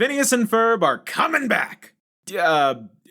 Phineas and Ferb are coming back!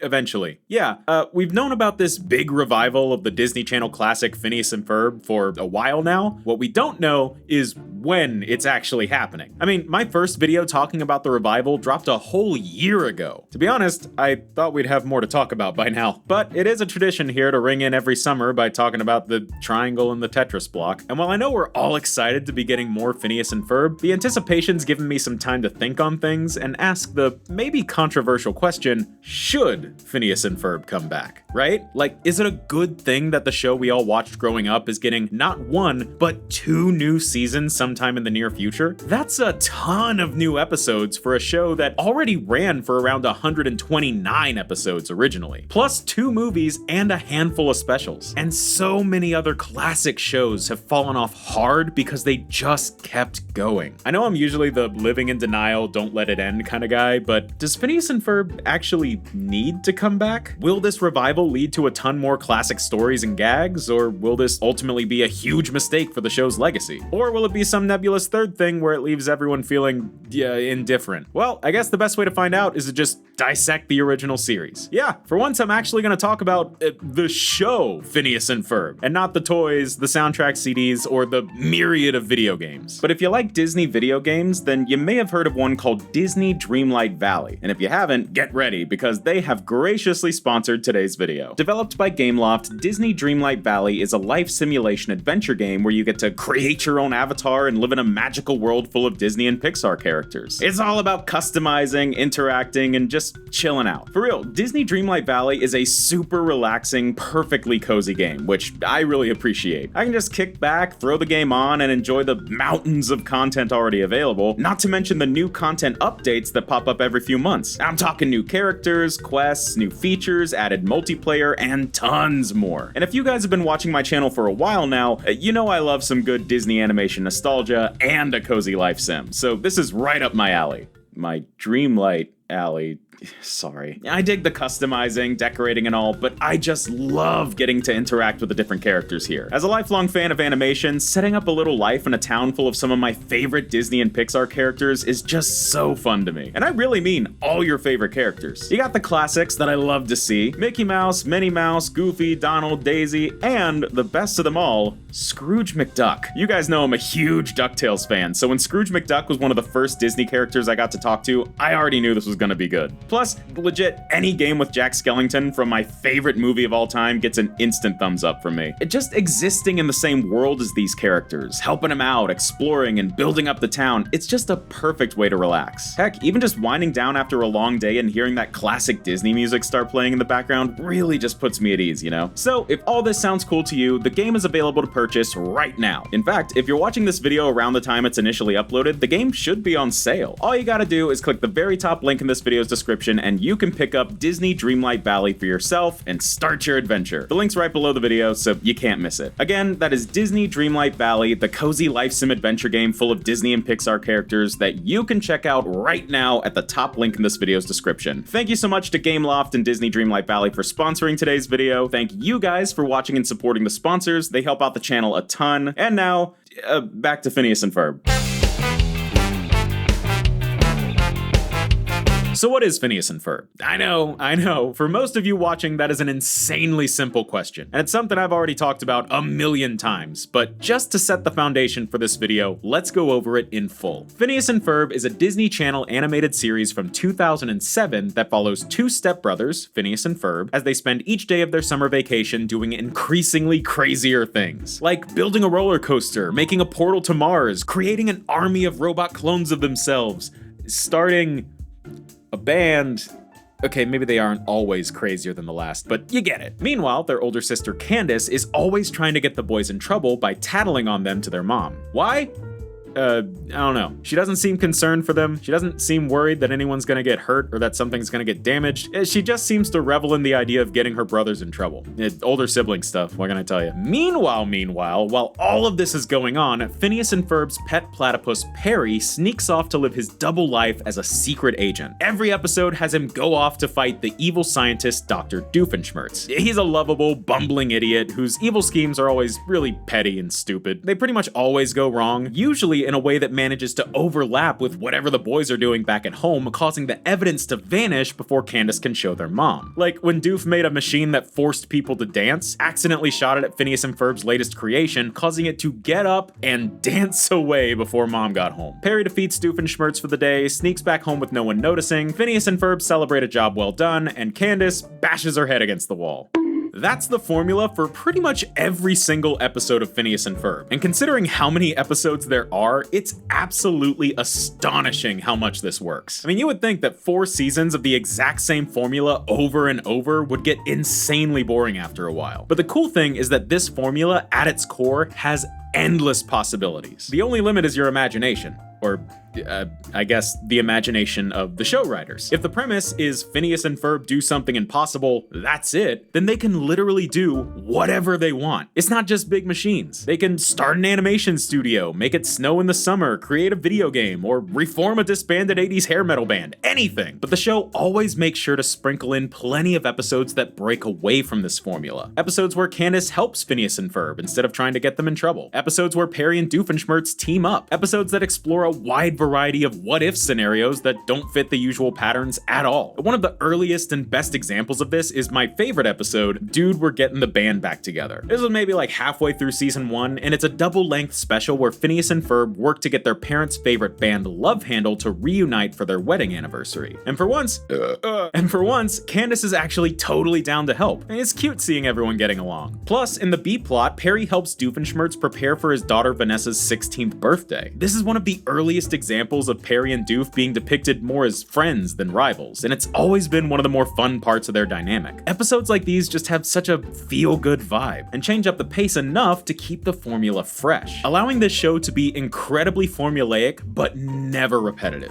Eventually. Yeah, we've known about this big revival of the Disney Channel classic Phineas and Ferb for a while now. What we don't know is when it's actually happening. I mean, my first video talking about the revival dropped a whole year ago. To be honest, I thought we'd have more to talk about by now. But it is a tradition here to ring in every summer by talking about the triangle and the Tetris block. And while I know we're all excited to be getting more Phineas and Ferb, the anticipation's given me some time to think on things and ask the maybe controversial question, should Phineas and Ferb come back, right? Like, is it a good thing that the show we all watched growing up is getting not one, but 2 new seasons sometime in the near future? That's a ton of new episodes for a show that already ran for around 129 episodes originally, plus 2 movies and a handful of specials. And so many other classic shows have fallen off hard because they just kept going. I know I'm usually the living in denial, don't let it end kind of guy, but does Phineas and Ferb actually need to come back? Will this revival lead to a ton more classic stories and gags, or will this ultimately be a huge mistake for the show's legacy? Or will it be some nebulous third thing where it leaves everyone feeling, indifferent? Well, I guess the best way to find out is to just dissect the original series. Yeah, for once I'm actually going to talk about the show Phineas and Ferb, and not the toys, the soundtrack CDs, or the myriad of video games. But if you like Disney video games, then you may have heard of one called Disney Dreamlight Valley. And if you haven't, get ready, because they have graciously sponsored today's video. Developed by Gameloft, Disney Dreamlight Valley is a life simulation adventure game where you get to create your own avatar and live in a magical world full of Disney and Pixar characters. It's all about customizing, interacting, and just chilling out. For real, Disney Dreamlight Valley is a super relaxing, perfectly cozy game, which I really appreciate. I can just kick back, throw the game on, and enjoy the mountains of content already available, not to mention the new content updates that pop up every few months. I'm talking new characters, quests, new features, added multiplayer, and tons more. And if you guys have been watching my channel for a while now, you know I love some good Disney animation nostalgia and a cozy life sim, so this is right up my alley. My Dreamlight alley. Sorry. I dig the customizing, decorating, and all, but I just love getting to interact with the different characters here. As a lifelong fan of animation, setting up a little life in a town full of some of my favorite Disney and Pixar characters is just so fun to me. And I really mean all your favorite characters. You got the classics that I love to see: Mickey Mouse, Minnie Mouse, Goofy, Donald, Daisy, and the best of them all, Scrooge McDuck. You guys know I'm a huge DuckTales fan, so when Scrooge McDuck was one of the first Disney characters I got to talk to, I already knew this was gonna be good. Plus, legit, any game with Jack Skellington from my favorite movie of all time gets an instant thumbs up from me. Just existing in the same world as these characters, helping them out, exploring, and building up the town, it's just a perfect way to relax. Heck, even just winding down after a long day and hearing that classic Disney music start playing in the background really just puts me at ease, you know? So, if all this sounds cool to you, the game is available to purchase right now. In fact, if you're watching this video around the time it's initially uploaded, the game should be on sale. All you gotta do is click the very top link in this video's description and you can pick up Disney Dreamlight Valley for yourself and start your adventure. The link's right below the video, so you can't miss it. Again, that is Disney Dreamlight Valley, the cozy life sim adventure game full of Disney and Pixar characters that you can check out right now at the top link in this video's description. Thank you so much to Gameloft and Disney Dreamlight Valley for sponsoring today's video. Thank you guys for watching and supporting the sponsors. They help out the channel a ton. And now, back to Phineas and Ferb. So what is Phineas and Ferb? I know. For most of you watching, that is an insanely simple question. And it's something I've already talked about a million times, but just to set the foundation for this video, let's go over it in full. Phineas and Ferb is a Disney Channel animated series from 2007 that follows 2 stepbrothers, Phineas and Ferb, as they spend each day of their summer vacation doing increasingly crazier things. Like building a roller coaster, making a portal to Mars, creating an army of robot clones of themselves, starting a band. Okay, maybe they aren't always crazier than the last, but you get it. Meanwhile, their older sister Candace is always trying to get the boys in trouble by tattling on them to their mom. Why? I don't know. She doesn't seem concerned for them. She doesn't seem worried that anyone's gonna get hurt or that something's gonna get damaged. She just seems to revel in the idea of getting her brothers in trouble. Older sibling stuff, what can I tell you? Meanwhile, while all of this is going on, Phineas and Ferb's pet platypus Perry sneaks off to live his double life as a secret agent. Every episode has him go off to fight the evil scientist Dr. Doofenshmirtz. He's a lovable, bumbling idiot whose evil schemes are always really petty and stupid. They pretty much always go wrong. Usually especially in a way that manages to overlap with whatever the boys are doing back at home, causing the evidence to vanish before Candace can show their mom. Like when Doof made a machine that forced people to dance, accidentally shot it at Phineas and Ferb's latest creation, causing it to get up and dance away before mom got home. Perry defeats Doofenshmirtz for the day, sneaks back home with no one noticing, Phineas and Ferb celebrate a job well done, and Candace bashes her head against the wall. That's the formula for pretty much every single episode of Phineas and Ferb. And considering how many episodes there are, it's absolutely astonishing how much this works. I mean, you would think that 4 seasons of the exact same formula over and over would get insanely boring after a while. But the cool thing is that this formula, at its core, has endless possibilities. The only limit is your imagination. Or, I guess, the imagination of the show writers. If the premise is Phineas and Ferb do something impossible, that's it, then they can literally do whatever they want. It's not just big machines. They can start an animation studio, make it snow in the summer, create a video game, or reform a disbanded 80s hair metal band, anything. But the show always makes sure to sprinkle in plenty of episodes that break away from this formula. Episodes where Candace helps Phineas and Ferb instead of trying to get them in trouble. Episodes where Perry and Doofenshmirtz team up. Episodes that explore a wide variety of what-if scenarios that don't fit the usual patterns at all. One of the earliest and best examples of this is my favorite episode, Dude, We're Getting the Band Back Together. This was maybe like halfway through season 1, and it's a double-length special where Phineas and Ferb work to get their parents' favorite band, Love Handle, to reunite for their wedding anniversary. And for once, Candace is actually totally down to help. And it's cute seeing everyone getting along. Plus, in the B-plot, Perry helps Doofenshmirtz prepare for his daughter Vanessa's 16th birthday. This is one of the earliest examples of Perry and Doof being depicted more as friends than rivals, and it's always been one of the more fun parts of their dynamic. Episodes like these just have such a feel-good vibe, and change up the pace enough to keep the formula fresh, allowing this show to be incredibly formulaic, but never repetitive.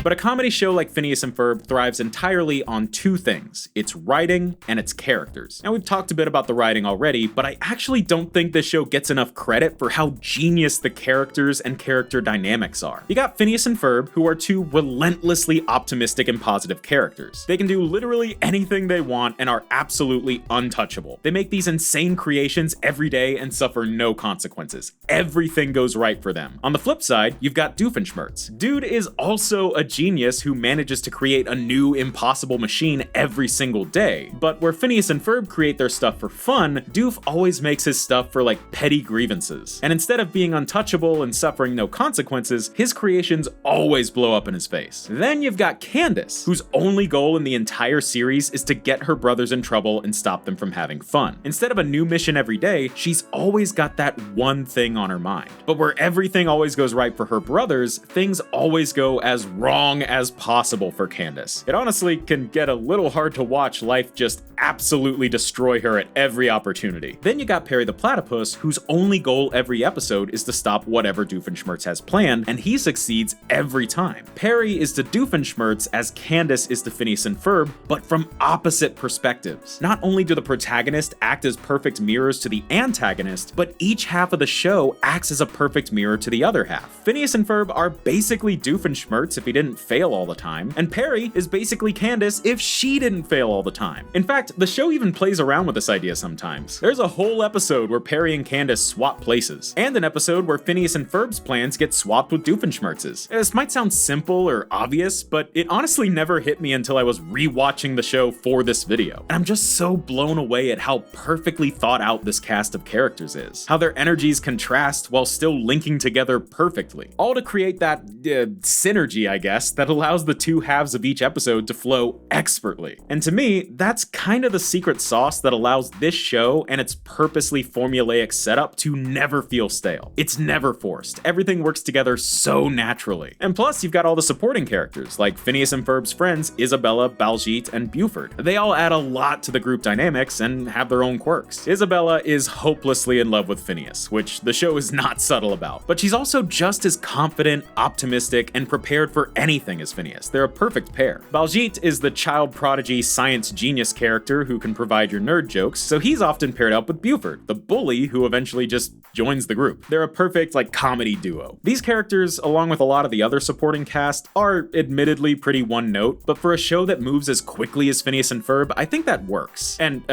But a comedy show like Phineas and Ferb thrives entirely on 2 things, its writing and its characters. Now, we've talked a bit about the writing already, but I actually don't think this show gets enough credit for how genius the characters and character dynamics are. You got Phineas and Ferb, who are 2 relentlessly optimistic and positive characters. They can do literally anything they want and are absolutely untouchable. They make these insane creations every day and suffer no consequences. Everything goes right for them. On the flip side, you've got Doofenshmirtz. Dude is also a genius who manages to create a new impossible machine every single day. But where Phineas and Ferb create their stuff for fun, Doof always makes his stuff for like petty grievances. And instead of being untouchable and suffering no consequences, his creations always blow up in his face. Then you've got Candace, whose only goal in the entire series is to get her brothers in trouble and stop them from having fun. Instead of a new mission every day, she's always got that one thing on her mind. But where everything always goes right for her brothers, things always go as wrong as possible for Candace. It honestly can get a little hard to watch life just absolutely destroy her at every opportunity. Then you got Perry the Platypus, whose only goal every episode is to stop whatever Doofenshmirtz has planned, and he succeeds every time. Perry is to Doofenshmirtz as Candace is to Phineas and Ferb, but from opposite perspectives. Not only do the protagonists act as perfect mirrors to the antagonist, but each half of the show acts as a perfect mirror to the other half. Phineas and Ferb are basically Doofenshmirtz if he didn't fail all the time, and Perry is basically Candace if she didn't fail all the time. In fact, the show even plays around with this idea sometimes. There's a whole episode where Perry and Candace swap places, and an episode where Phineas and Ferb's plans get swapped with Doofenshmirtz's. This might sound simple or obvious, but it honestly never hit me until I was rewatching the show for this video. And I'm just so blown away at how perfectly thought out this cast of characters is. How their energies contrast while still linking together perfectly. All to create that synergy, I guess, that allows the 2 halves of each episode to flow expertly. And to me, that's kind of the secret sauce that allows this show and its purposely formulaic setup to never feel stale. It's never forced. Everything works together so naturally. And plus, you've got all the supporting characters, like Phineas and Ferb's friends, Isabella, Baljeet, and Buford. They all add a lot to the group dynamics and have their own quirks. Isabella is hopelessly in love with Phineas, which the show is not subtle about. But she's also just as confident, optimistic, and prepared for anything as Phineas. They're a perfect pair. Baljeet is the child prodigy science genius character character who can provide your nerd jokes, so he's often paired up with Buford, the bully who eventually just joins the group. They're a perfect, comedy duo. These characters, along with a lot of the other supporting cast, are admittedly pretty one-note, but for a show that moves as quickly as Phineas and Ferb, I think that works. And,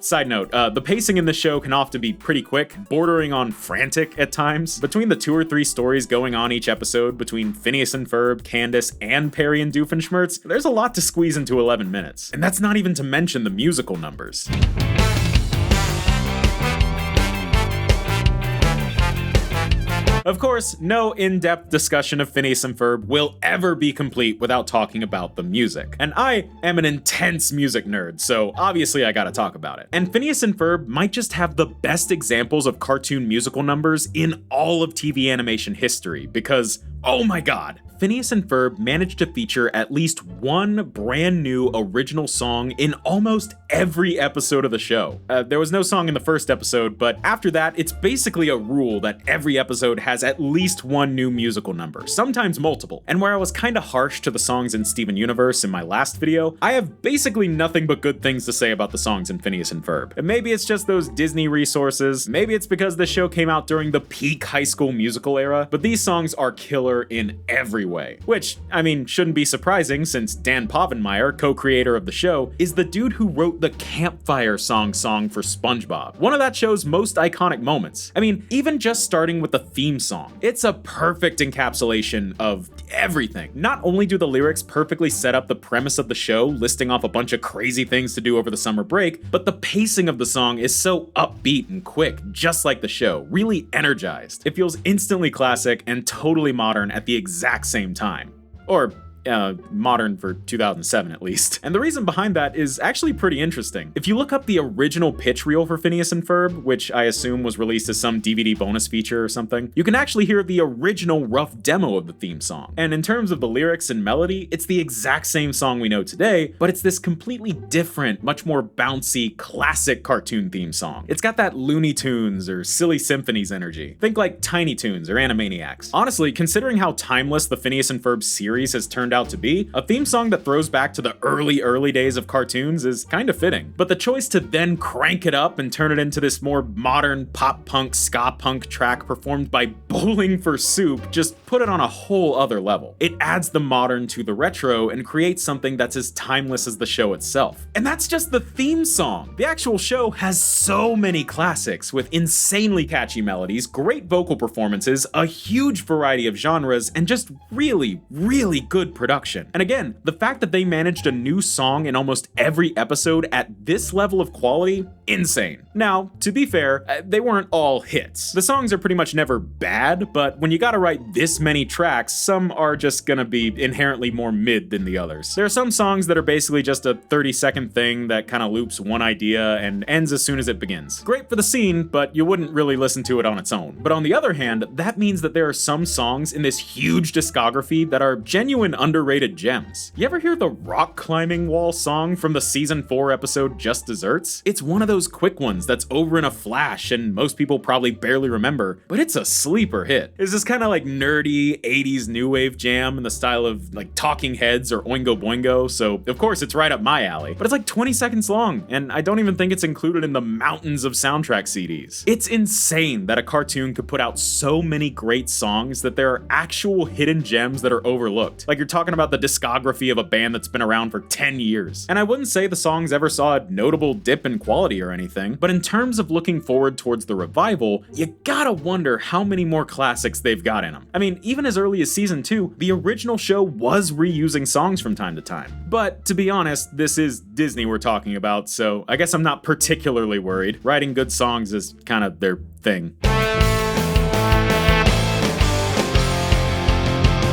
side note, the pacing in the show can often be pretty quick, bordering on frantic at times. Between the 2 or 3 stories going on each episode between Phineas and Ferb, Candace, and Perry and Doofenshmirtz, there's a lot to squeeze into 11 minutes. And that's not even to mention the musical numbers. Of course, no in-depth discussion of Phineas and Ferb will ever be complete without talking about the music. And I am an intense music nerd, so obviously I gotta talk about it. And Phineas and Ferb might just have the best examples of cartoon musical numbers in all of TV animation history, because, oh my god, Phineas and Ferb managed to feature at least one brand new original song in almost every episode of the show. There was no song in the first episode, but after that, it's basically a rule that every episode has at least one new musical number, sometimes multiple. And where I was kinda harsh to the songs in Steven Universe in my last video, I have basically nothing but good things to say about the songs in Phineas and Ferb. And maybe it's just those Disney resources, maybe it's because the show came out during the peak High School Musical era, but these songs are killer in every way. Which, shouldn't be surprising since Dan Povenmire, co-creator of the show, is the dude who wrote the Campfire song for SpongeBob, one of that show's most iconic moments. Even just starting with the theme song, it's a perfect encapsulation of everything. Not only do the lyrics perfectly set up the premise of the show, listing off a bunch of crazy things to do over the summer break, but the pacing of the song is so upbeat and quick, just like the show, really energized. It feels instantly classic and totally modern at the exact same time. Or modern for 2007 at least. And the reason behind that is actually pretty interesting. If you look up the original pitch reel for Phineas and Ferb, which I assume was released as some DVD bonus feature or something, you can actually hear the original rough demo of the theme song. And in terms of the lyrics and melody, it's the exact same song we know today, but it's this completely different, much more bouncy, classic cartoon theme song. It's got that Looney Tunes or Silly Symphonies energy. Think like Tiny Toons or Animaniacs. Honestly, considering how timeless the Phineas and Ferb series has turned out to be, a theme song that throws back to the early days of cartoons is kind of fitting. But the choice to then crank it up and turn it into this more modern pop punk, ska punk track performed by Bowling for Soup just put it on a whole other level. It adds the modern to the retro and creates something that's as timeless as the show itself. And that's just the theme song. The actual show has so many classics with insanely catchy melodies, great vocal performances, a huge variety of genres, and just really good production. And again, the fact that they managed a new song in almost every episode at this level of quality, insane. Now, to be fair, they weren't all hits. The songs are pretty much never bad, but when you gotta write this many tracks, some are just gonna be inherently more mid than the others. There are some songs that are basically just a 30-second thing that kind of loops one idea and ends as soon as it begins. Great for the scene, but you wouldn't really listen to it on its own. But on the other hand, that means that there are some songs in this huge discography that are genuine underrated gems. You ever hear the rock climbing wall song from the season 4 episode Just Desserts? It's one of those quick ones that's over in a flash and most people probably barely remember, but it's a sleeper hit. It's this kind of nerdy 80s new wave jam in the style of Talking Heads or Oingo Boingo, so of course it's right up my alley. But it's 20 seconds long, and I don't even think it's included in the mountains of soundtrack CDs. It's insane that a cartoon could put out so many great songs that there are actual hidden gems that are overlooked. You're talking about the discography of a band that's been around for 10 years. And I wouldn't say the songs ever saw a notable dip in quality or anything, but in terms of looking forward towards the revival, you gotta wonder how many more classics they've got in them. Even as early as season 2, the original show was reusing songs from time to time. But to be honest, this is Disney we're talking about, so I guess I'm not particularly worried. Writing good songs is kind of their thing.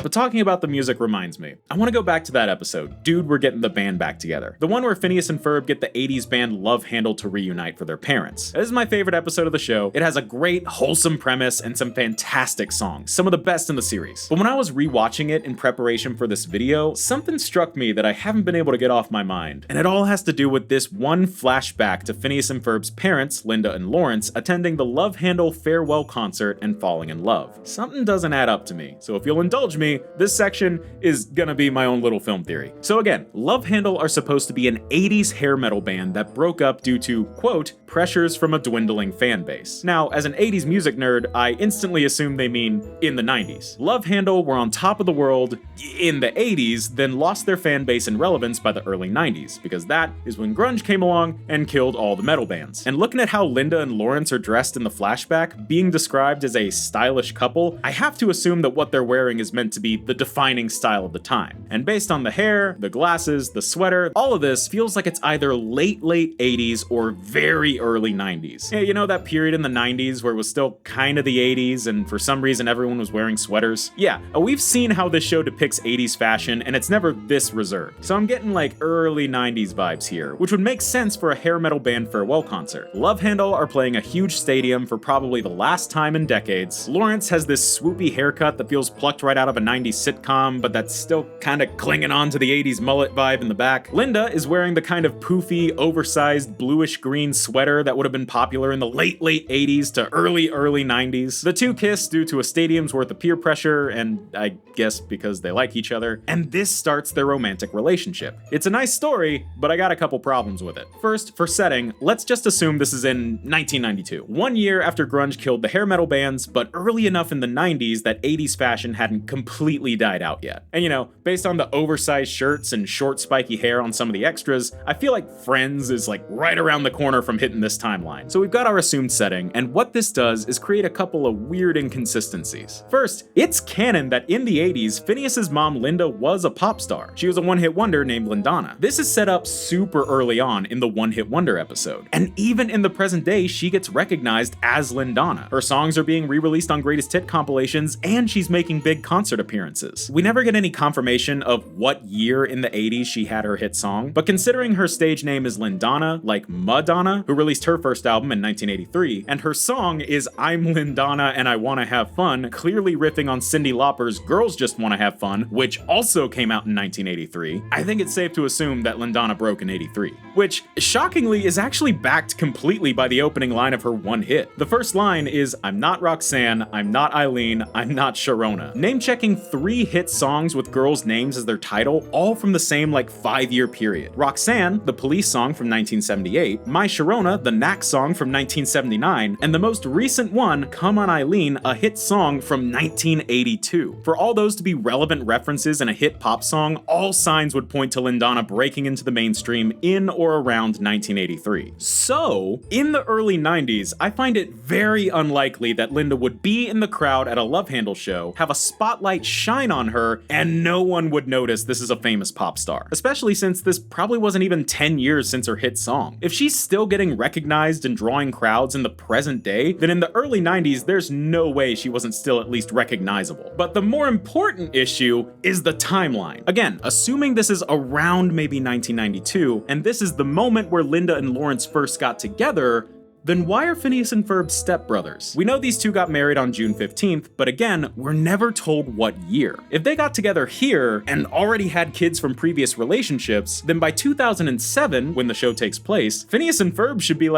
But talking about the music reminds me, I want to go back to that episode, Dude, We're Getting the Band Back Together. The one where Phineas and Ferb get the 80s band Love Handle to reunite for their parents. This is my favorite episode of the show. It has a great, wholesome premise and some fantastic songs, some of the best in the series. But when I was rewatching it in preparation for this video, something struck me that I haven't been able to get off my mind. And it all has to do with this one flashback to Phineas and Ferb's parents, Linda and Lawrence, attending the Love Handle farewell concert and falling in love. Something doesn't add up to me, so if you'll indulge me, me, this section is gonna be my own little film theory. So again, Love Handle are supposed to be an 80s hair metal band that broke up due to, quote, pressures from a dwindling fan base. Now, as an 80s music nerd, I instantly assume they mean in the 90s. Love Handle were on top of the world in the 80s, then lost their fan base and relevance by the early 90s, because that is when grunge came along and killed all the metal bands. And looking at how Linda and Lawrence are dressed in the flashback, being described as a stylish couple, I have to assume that what they're wearing is meant to be the defining style of the time. And based on the hair, the glasses, the sweater, all of this feels like it's either late 80s or very early 90s. Yeah, you know that period in the 90s where it was still kind of the 80s and for some reason everyone was wearing sweaters? Yeah, we've seen how this show depicts 80s fashion and it's never this reserved. So I'm getting like early 90s vibes here, which would make sense for a hair metal band farewell concert. Love Handle are playing a huge stadium for probably the last time in decades. Lawrence has this swoopy haircut that feels plucked right out of a 90s sitcom, but that's still kind of clinging on to the 80s mullet vibe in the back. Linda is wearing the kind of poofy, oversized bluish-green sweater that would have been popular in the late 80s to early 90s. The two kiss due to a stadium's worth of peer pressure, and I guess because they like each other, and this starts their romantic relationship. It's a nice story, but I got a couple problems with it. First, for setting, let's just assume this is in 1992. 1 year after grunge killed the hair metal bands, but early enough in the 90s that 80s fashion hadn't completely died out yet. And you know, based on the oversized shirts and short spiky hair on some of the extras, I feel like Friends is like right around the corner from hitting this timeline. So we've got our assumed setting, and what this does is create a couple of weird inconsistencies. First, it's canon that in the 80s, Phineas's mom Linda was a pop star. She was a one-hit wonder named Lindana. This is set up super early on in the One-Hit Wonder episode, and even in the present day, she gets recognized as Lindana. Her songs are being re-released on Greatest Hit compilations, and she's making big concert appearances. We never get any confirmation of what year in the 80s she had her hit song, but considering her stage name is Lindana, like Madonna, who released her first album in 1983, and her song is I'm Lindana and I Wanna Have Fun, clearly riffing on Cyndi Lauper's Girls Just Wanna Have Fun, which also came out in 1983, I think it's safe to assume that Lindana broke in 83. Which, shockingly, is actually backed completely by the opening line of her one hit. The first line is, I'm not Roxanne, I'm not Eileen, I'm not Sharona. Name-checking 3 hit songs with girls' names as their title, all from the same 5-year period. Roxanne, the Police song from 1978, My Sharona, the Knack song from 1979, and the most recent one, Come On Eileen, a hit song from 1982. For all those to be relevant references in a hit pop song, all signs would point to Lindana breaking into the mainstream in or around 1983. So, in the early 90s, I find it very unlikely that Linda would be in the crowd at a Love Handle show, have a spotlight shine on her, and no one would notice this is a famous pop star. Especially since this probably wasn't even 10 years since her hit song. If she's still getting recognized and drawing crowds in the present day, then in the early 90s, there's no way she wasn't still at least recognizable. But the more important issue is the timeline. Again, assuming this is around maybe 1992, and this is the moment where Linda and Lawrence first got together, then why are Phineas and Ferb stepbrothers? We know these two got married on June 15th, but again, we're never told what year. If they got together here and already had kids from previous relationships, then by 2007, when the show takes place, Phineas and Ferb should be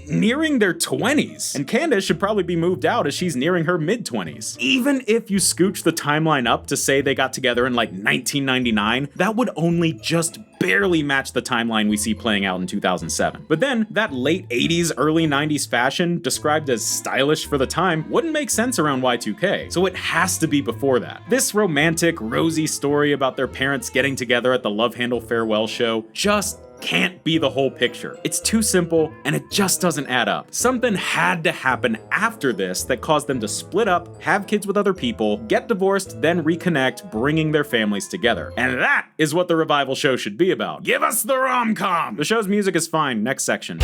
nearing their 20s, and Candace should probably be moved out as she's nearing her mid-20s. Even if you scooch the timeline up to say they got together in 1999, that would only just barely match the timeline we see playing out in 2007. But then, that late 80s, early 90s fashion, described as stylish for the time, wouldn't make sense around Y2K, so it has to be before that. This romantic, rosy story about their parents getting together at the Love Handle farewell show just can't be the whole picture. It's too simple, and it just doesn't add up. Something had to happen after this that caused them to split up, have kids with other people, get divorced, then reconnect, bringing their families together. And that is what the revival show should be about. Give us the rom-com! The show's music is fine. Next section.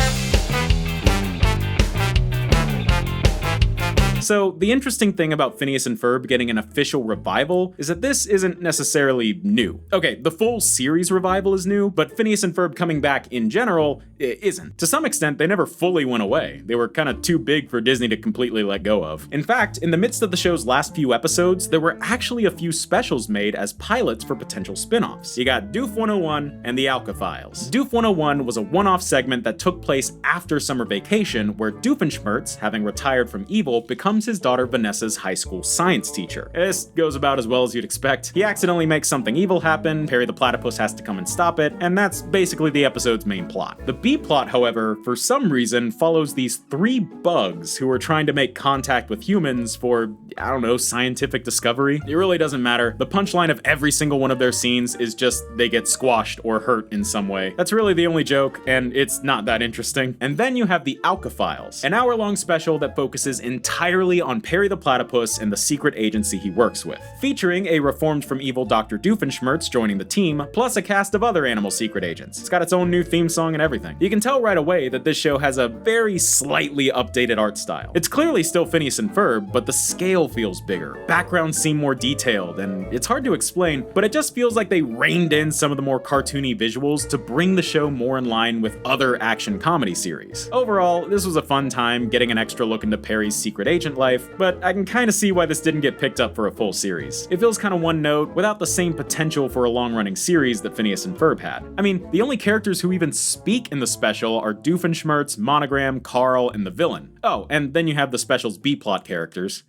So, the interesting thing about Phineas and Ferb getting an official revival is that this isn't necessarily new. Okay, the full series revival is new, but Phineas and Ferb coming back in general isn't. To some extent, they never fully went away. They were kind of too big for Disney to completely let go of. In fact, in the midst of the show's last few episodes, there were actually a few specials made as pilots for potential spin-offs. You got Doof 101 and the Alka Files. Doof 101 was a one-off segment that took place after summer vacation, where Doofenshmirtz, having retired from evil, becomes becomes his daughter Vanessa's high school science teacher. This goes about as well as you'd expect. He accidentally makes something evil happen, Perry the Platypus has to come and stop it, and that's basically the episode's main plot. The B-plot, however, for some reason, follows these 3 bugs who are trying to make contact with humans for, I don't know, scientific discovery. It really doesn't matter. The punchline of every single one of their scenes is just they get squashed or hurt in some way. That's really the only joke, and it's not that interesting. And then you have the Alka Files, an hour-long special that focuses entirely on Perry the Platypus and the secret agency he works with, featuring a reformed from evil Dr. Doofenshmirtz joining the team, plus a cast of other animal secret agents. It's got its own new theme song and everything. You can tell right away that this show has a very slightly updated art style. It's clearly still Phineas and Ferb, but the scale feels bigger. Backgrounds seem more detailed, and it's hard to explain, but it just feels like they reined in some of the more cartoony visuals to bring the show more in line with other action comedy series. Overall, this was a fun time getting an extra look into Perry's secret agent life, but I can kinda see why this didn't get picked up for a full series. It feels kinda one note, without the same potential for a long-running series that Phineas and Ferb had. I mean, the only characters who even speak in the special are Doofenshmirtz, Monogram, Carl, and the villain. Oh, and then you have the special's B-plot characters.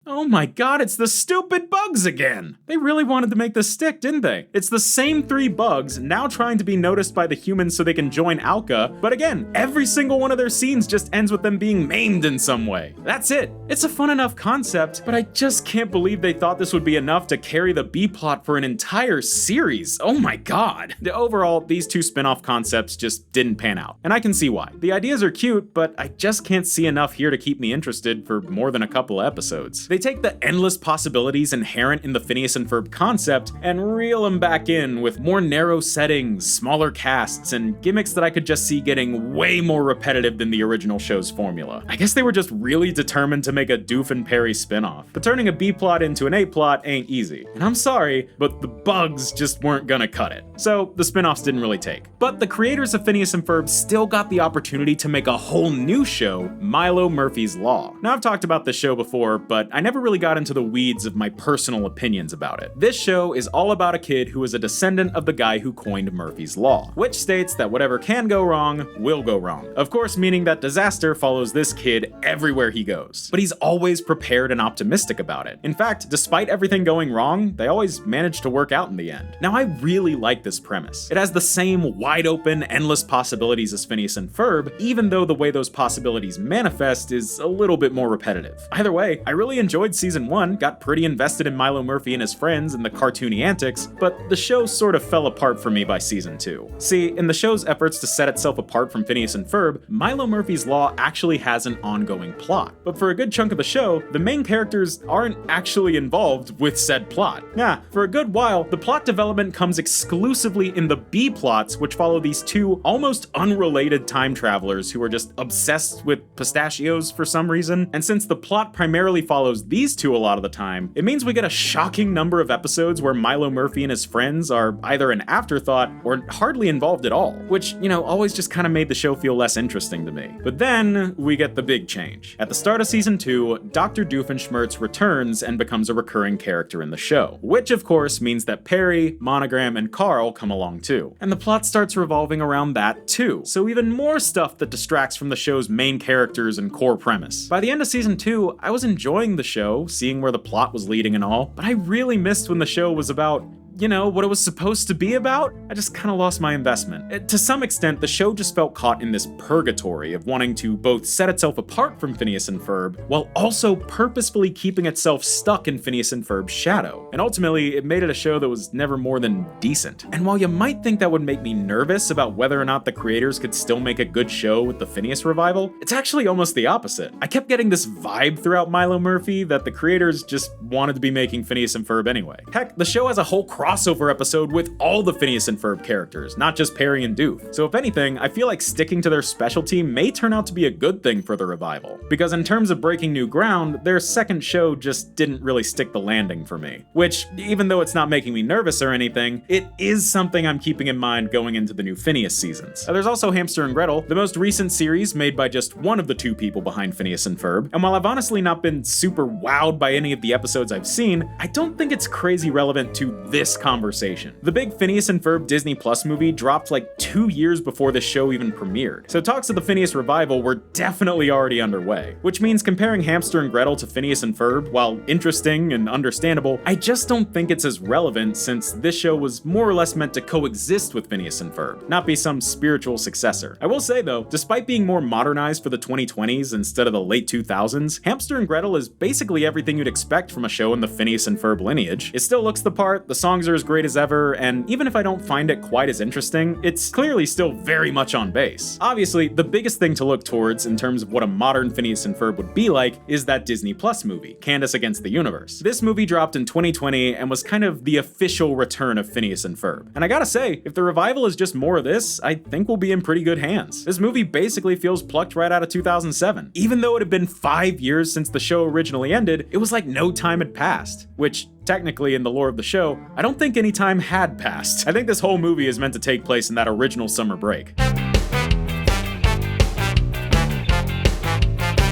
Oh my god, it's the stupid bugs again! They really wanted to make this stick, didn't they? It's the same 3 bugs, now trying to be noticed by the humans so they can join Alka, but again, every single one of their scenes just ends with them being maimed in some way. That's it. It's a fun enough concept, but I just can't believe they thought this would be enough to carry the B-plot for an entire series. Oh my god. Overall, these 2 spin-off concepts just didn't pan out, and I can see why. The ideas are cute, but I just can't see enough here to keep me interested for more than a couple of episodes. They take the endless possibilities inherent in the Phineas and Ferb concept and reel them back in with more narrow settings, smaller casts, and gimmicks that I could just see getting way more repetitive than the original show's formula. I guess they were just really determined to make a Doof and Perry spin-off, but turning a B-plot into an A-plot ain't easy. And I'm sorry, but the bugs just weren't gonna cut it. So the spin-offs didn't really take. But the creators of Phineas and Ferb still got the opportunity to make a whole new show, Milo Murphy's Law. Now I've talked about this show before, but I never really got into the weeds of my personal opinions about it. This show is all about a kid who is a descendant of the guy who coined Murphy's Law, which states that whatever can go wrong will go wrong. Of course, meaning that disaster follows this kid everywhere he goes. But he's always prepared and optimistic about it. In fact, despite everything going wrong, they always manage to work out in the end. Now, I really like this premise. It has the same wide open, endless possibilities as Phineas and Ferb, even though the way those possibilities manifest is a little bit more repetitive. Either way, I really enjoyed season 1, got pretty invested in Milo Murphy and his friends and the cartoony antics, but the show sort of fell apart for me by season 2. See, in the show's efforts to set itself apart from Phineas and Ferb, Milo Murphy's Law actually has an ongoing plot. But for a good chunk of the show, the main characters aren't actually involved with said plot. Yeah, for a good while, the plot development comes exclusively in the B-plots, which follow these 2 almost unrelated time travelers who are just obsessed with pistachios for some reason. And since the plot primarily follows these 2 a lot of the time, it means we get a shocking number of episodes where Milo Murphy and his friends are either an afterthought or hardly involved at all, which, always just kind of made the show feel less interesting to me. But then we get the big change. At the start of season 2, Dr. Doofenshmirtz returns and becomes a recurring character in the show, which of course means that Perry, Monogram, and Carl come along too. And the plot starts revolving around that too, so even more stuff that distracts from the show's main characters and core premise. By the end of season 2, I was enjoying the show, seeing where the plot was leading and all, but I really missed when the show was about what it was supposed to be about. I just kind of lost my investment. To some extent, the show just felt caught in this purgatory of wanting to both set itself apart from Phineas and Ferb, while also purposefully keeping itself stuck in Phineas and Ferb's shadow. And ultimately, it made it a show that was never more than decent. And while you might think that would make me nervous about whether or not the creators could still make a good show with the Phineas revival, it's actually almost the opposite. I kept getting this vibe throughout Milo Murphy that the creators just wanted to be making Phineas and Ferb anyway. Heck, the show has a whole crossover episode with all the Phineas and Ferb characters, not just Perry and Doof. So if anything, I feel like sticking to their specialty may turn out to be a good thing for the revival. Because in terms of breaking new ground, their second show just didn't really stick the landing for me. Which, even though it's not making me nervous or anything, it is something I'm keeping in mind going into the new Phineas seasons. There's also Hamster and Gretel, the most recent series made by just one of the 2 people behind Phineas and Ferb, and while I've honestly not been super wowed by any of the episodes I've seen, I don't think it's crazy relevant to this conversation. The big Phineas and Ferb Disney Plus movie dropped like 2 years before the show even premiered, so talks of the Phineas revival were definitely already underway, which means comparing Hamster and Gretel to Phineas and Ferb, while interesting and understandable, I just don't think it's as relevant since this show was more or less meant to coexist with Phineas and Ferb, not be some spiritual successor. I will say though, despite being more modernized for the 2020s instead of the late 2000s, Hamster and Gretel is basically everything you'd expect from a show in the Phineas and Ferb lineage. It still looks the part, the songs are as great as ever, and even if I don't find it quite as interesting, it's clearly still very much on base. Obviously, the biggest thing to look towards in terms of what a modern Phineas and Ferb would be like is that Disney Plus movie, Candace Against the Universe. This movie dropped in 2020 and was kind of the official return of Phineas and Ferb. And I gotta say, if the revival is just more of this, I think we'll be in pretty good hands. This movie basically feels plucked right out of 2007. Even though it had been 5 years since the show originally ended, it was like no time had passed, which technically in the lore of the show, I don't think any time had passed. I think this whole movie is meant to take place in that original summer break.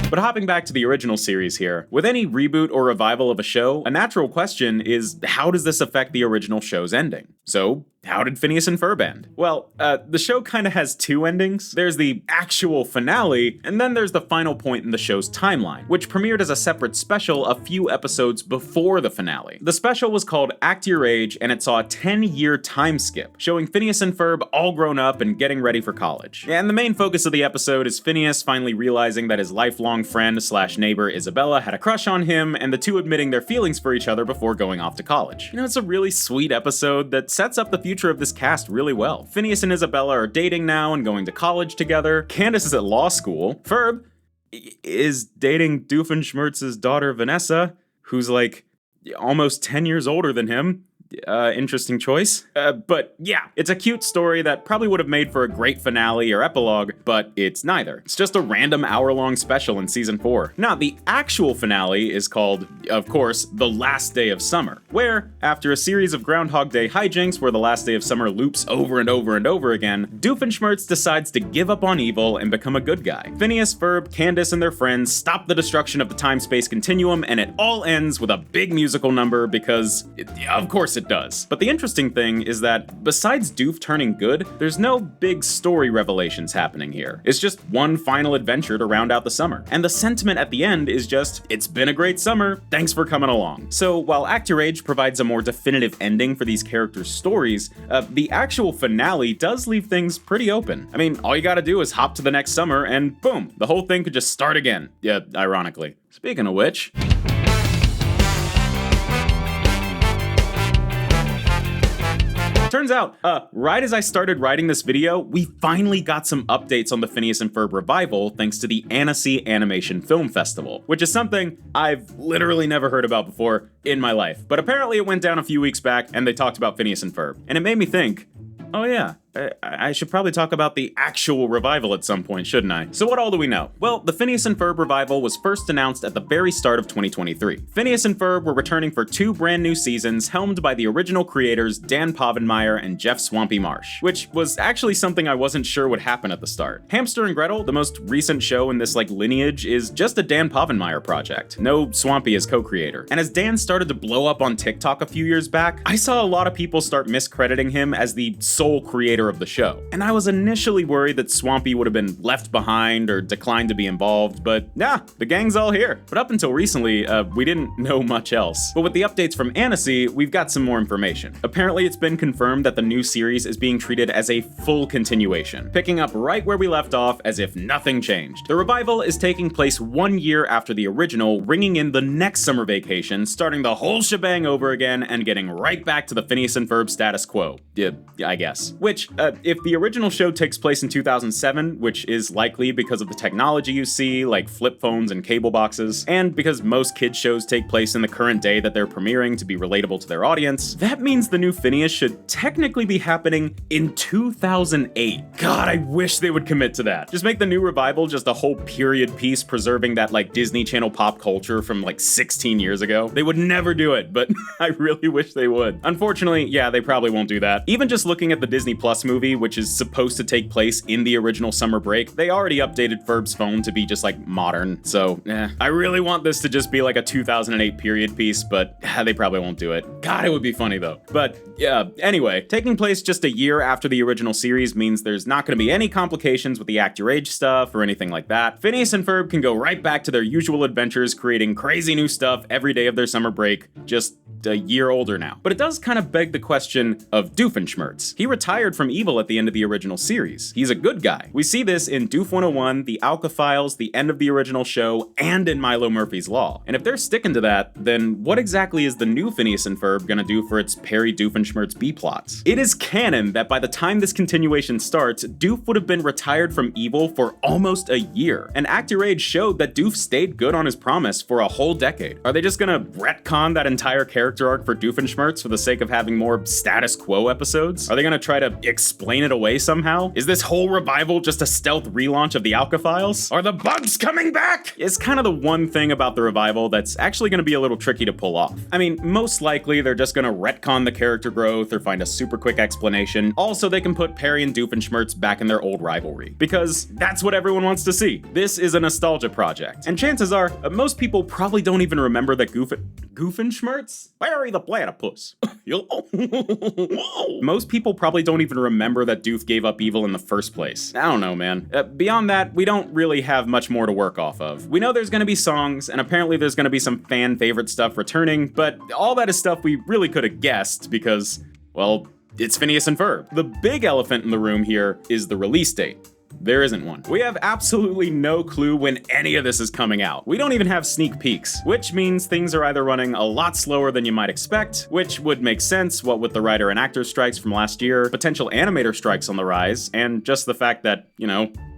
But hopping back to the original series here, with any reboot or revival of a show, a natural question is, how does this affect the original show's ending? So, how did Phineas and Ferb end? Well, the show kinda has two endings. There's the actual finale, and then there's the final point in the show's timeline, which premiered as a separate special a few episodes before the finale. The special was called Act Your Age, and it saw a 10-year time skip, showing Phineas and Ferb all grown up and getting ready for college. And the main focus of the episode is Phineas finally realizing that his lifelong friend/neighbor Isabella had a crush on him, and the two admitting their feelings for each other before going off to college. You know, it's a really sweet episode that sets up the future of this cast really well. Phineas and Isabella are dating now and going to college together. Candace is at law school. Ferb is dating Doofenshmirtz's daughter Vanessa, who's like almost 10 years older than him. Interesting choice. But yeah, it's a cute story that probably would have made for a great finale or epilogue, but it's neither. It's just a random hour-long special in season 4. Now, the actual finale is called, of course, The Last Day of Summer, where, after a series of Groundhog Day hijinks where the last day of summer loops over and over and over again, Doofenshmirtz decides to give up on evil and become a good guy. Phineas, Ferb, Candace, and their friends stop the destruction of the time-space continuum, and it all ends with a big musical number because, of course, it does. But the interesting thing is that besides Doof turning good, there's no big story revelations happening here. It's just one final adventure to round out the summer. And the sentiment at the end is just, it's been a great summer, thanks for coming along. So while Act Your Age provides a more definitive ending for these characters' stories, the actual finale does leave things pretty open. I mean, all you gotta do is hop to the next summer and boom, the whole thing could just start again. Yeah, ironically. Speaking of which, turns out, right as I started writing this video, we finally got some updates on the Phineas and Ferb revival thanks to the Annecy Animation Film Festival, which is something I've literally never heard about before in my life. But apparently it went down a few weeks back and they talked about Phineas and Ferb. And it made me think, oh yeah, I should probably talk about the actual revival at some point, shouldn't I? So what all do we know? Well, the Phineas and Ferb revival was first announced at the very start of 2023. Phineas and Ferb were returning for 2 brand new seasons, helmed by the original creators Dan Povenmire and Jeff Swampy Marsh, which was actually something I wasn't sure would happen at the start. Hamster and Gretel, the most recent show in this lineage, is just a Dan Povenmire project. No Swampy as co-creator. And as Dan started to blow up on TikTok a few years back, I saw a lot of people start miscrediting him as the sole creator of the show. And I was initially worried that Swampy would have been left behind or declined to be involved, but nah, the gang's all here. But up until recently, we didn't know much else. But with the updates from Annecy, we've got some more information. Apparently, it's been confirmed that the new series is being treated as a full continuation, picking up right where we left off as if nothing changed. The revival is taking place 1 year after the original, ringing in the next summer vacation, starting the whole shebang over again and getting right back to the Phineas and Ferb status quo. Yeah, I guess. Which, if the original show takes place in 2007, which is likely because of the technology you see, like flip phones and cable boxes, and because most kids shows take place in the current day that they're premiering to be relatable to their audience, that means the new Phineas should technically be happening in 2008. God, I wish they would commit to that. Just make the new revival just a whole period piece preserving that Disney Channel pop culture from 16 years ago. They would never do it, but I really wish they would. Unfortunately, yeah, they probably won't do that. Even just looking at the Disney Plus Plus movie, which is supposed to take place in the original summer break, they already updated Ferb's phone to be just like modern, so I really want this to just be like a 2008 period piece, but they probably won't do it. God, it would be funny though. But yeah, anyway, taking place just a year after the original series means there's not going to be any complications with the act your age stuff or anything like that. Phineas and Ferb can go right back to their usual adventures, creating crazy new stuff every day of their summer break, just a year older now. But it does kind of beg the question of Doofenshmirtz. He retired from evil at the end of the original series. He's a good guy. We see this in Doof 101, the Alka Files, the end of the original show, and in Milo Murphy's Law. And if they're sticking to that, then what exactly is the new Phineas and Ferb gonna do for its Perry Doofenshmirtz B-plots? It is canon that by the time this continuation starts, Doof would have been retired from evil for almost a year. And Act Your Age showed that Doof stayed good on his promise for a whole decade. Are they just gonna retcon that entire character arc for Doofenshmirtz for the sake of having more status quo episodes? Are they gonna try to explain it away somehow? Is this whole revival just a stealth relaunch of the Alka Files? Are the bugs coming back? It's kind of the one thing about the revival that's actually gonna be a little tricky to pull off. I mean, most likely they're just gonna retcon the character growth or find a super quick explanation. Also, they can put Perry and Doofenshmirtz back in their old rivalry, because that's what everyone wants to see. This is a nostalgia project. And chances are, most people probably don't even remember that Doofenshmirtz? Barry the platypus. Most people probably don't even remember that Doof gave up evil in the first place. I don't know, man. Beyond that, we don't really have much more to work off of. We know there's gonna be songs, and apparently there's gonna be some fan favorite stuff returning, but all that is stuff we really could have guessed because, well, it's Phineas and Ferb. The big elephant in the room here is the release date. There isn't one. We have absolutely no clue when any of this is coming out. We don't even have sneak peeks, which means things are either running a lot slower than you might expect, which would make sense, what with the writer and actor strikes from last year, potential animator strikes on the rise, and just the fact that,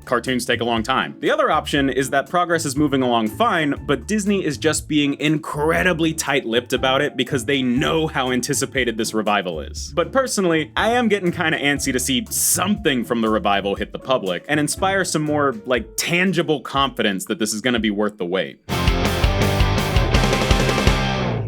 cartoons take a long time. The other option is that progress is moving along fine, but Disney is just being incredibly tight-lipped about it because they know how anticipated this revival is. But personally, I am getting kinda antsy to see something from the revival hit the public and inspire some more, tangible confidence that this is gonna be worth the wait.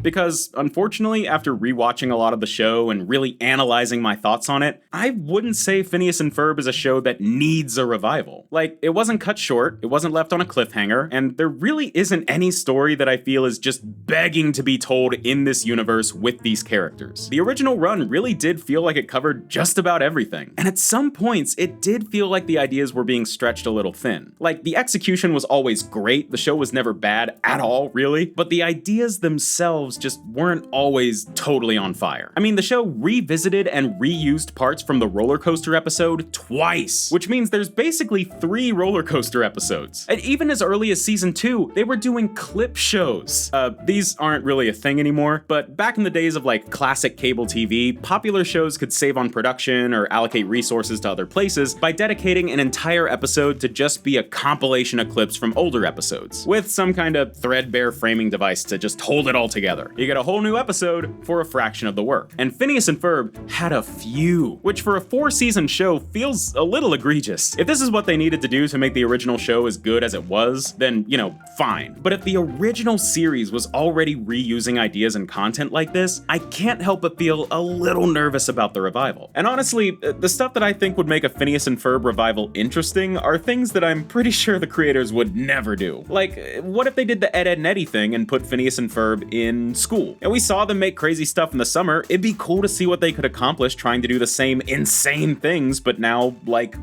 Because, unfortunately, after rewatching a lot of the show and really analyzing my thoughts on it, I wouldn't say Phineas and Ferb is a show that needs a revival. It wasn't cut short, it wasn't left on a cliffhanger, and there really isn't any story that I feel is just begging to be told in this universe with these characters. The original run really did feel like it covered just about everything, and at some points, it did feel like the ideas were being stretched a little thin. The execution was always great, the show was never bad at all, really, but the ideas themselves just weren't always totally on fire. I mean, the show revisited and reused parts from the roller coaster episode twice, which means there's basically 3 roller coaster episodes. And even as early as season 2, they were doing clip shows. These aren't really a thing anymore, but back in the days of classic cable TV, popular shows could save on production or allocate resources to other places by dedicating an entire episode to just be a compilation of clips from older episodes, with some kind of threadbare framing device to just hold it all together. You get a whole new episode for a fraction of the work. And Phineas and Ferb had a few, which for a 4-season show feels a little egregious. If this is what they needed to do to make the original show as good as it was, then, fine. But if the original series was already reusing ideas and content like this, I can't help but feel a little nervous about the revival. And honestly, the stuff that I think would make a Phineas and Ferb revival interesting are things that I'm pretty sure the creators would never do. What if they did the Ed, Edd and Eddy thing and put Phineas and Ferb in school? And we saw them make crazy stuff in the summer. It'd be cool to see what they could accomplish trying to do the same insane things, but now,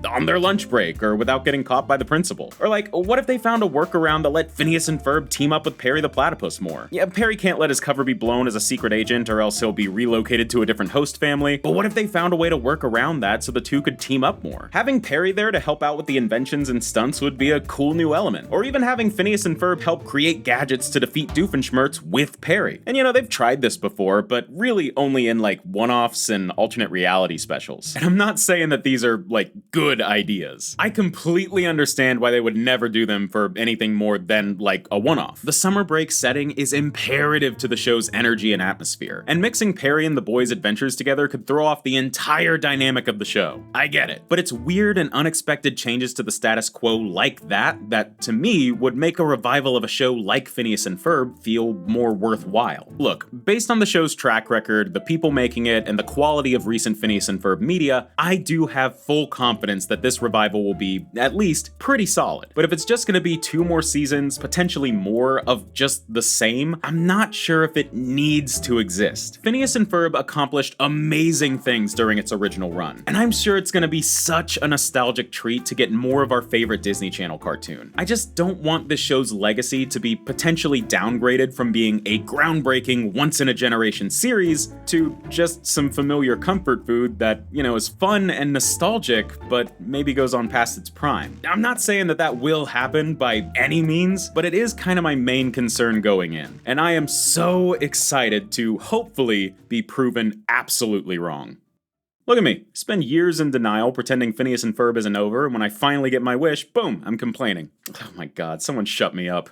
on their lunch break or without getting caught by the principal. Or what if they found a workaround that let Phineas and Ferb team up with Perry the Platypus more? Yeah, Perry can't let his cover be blown as a secret agent or else he'll be relocated to a different host family, but what if they found a way to work around that so the two could team up more? Having Perry there to help out with the inventions and stunts would be a cool new element. Or even having Phineas and Ferb help create gadgets to defeat Doofenshmirtz with Perry. And they've tried this before, but really only in one-offs and alternate reality specials. And I'm not saying that these are good ideas. I completely understand why they would never do them for anything more than a one-off. The summer break setting is imperative to the show's energy and atmosphere, and mixing Perry and the boys' adventures together could throw off the entire dynamic of the show. I get it, but it's weird and unexpected changes to the status quo like that to me would make a revival of a show like Phineas and Ferb feel more worthwhile. while. Look, based on the show's track record, the people making it, and the quality of recent Phineas and Ferb media, I do have full confidence that this revival will be, at least, pretty solid. But if it's just gonna be 2 more seasons, potentially more of just the same, I'm not sure if it needs to exist. Phineas and Ferb accomplished amazing things during its original run, and I'm sure it's gonna be such a nostalgic treat to get more of our favorite Disney Channel cartoon. I just don't want this show's legacy to be potentially downgraded from being a groundbreaking, once-in-a-generation series to just some familiar comfort food that, is fun and nostalgic, but maybe goes on past its prime. I'm not saying that that will happen by any means, but it is kind of my main concern going in, and I am so excited to hopefully be proven absolutely wrong. Look at me, spend years in denial pretending Phineas and Ferb isn't over, and when I finally get my wish, boom, I'm complaining. Oh my god, someone shut me up.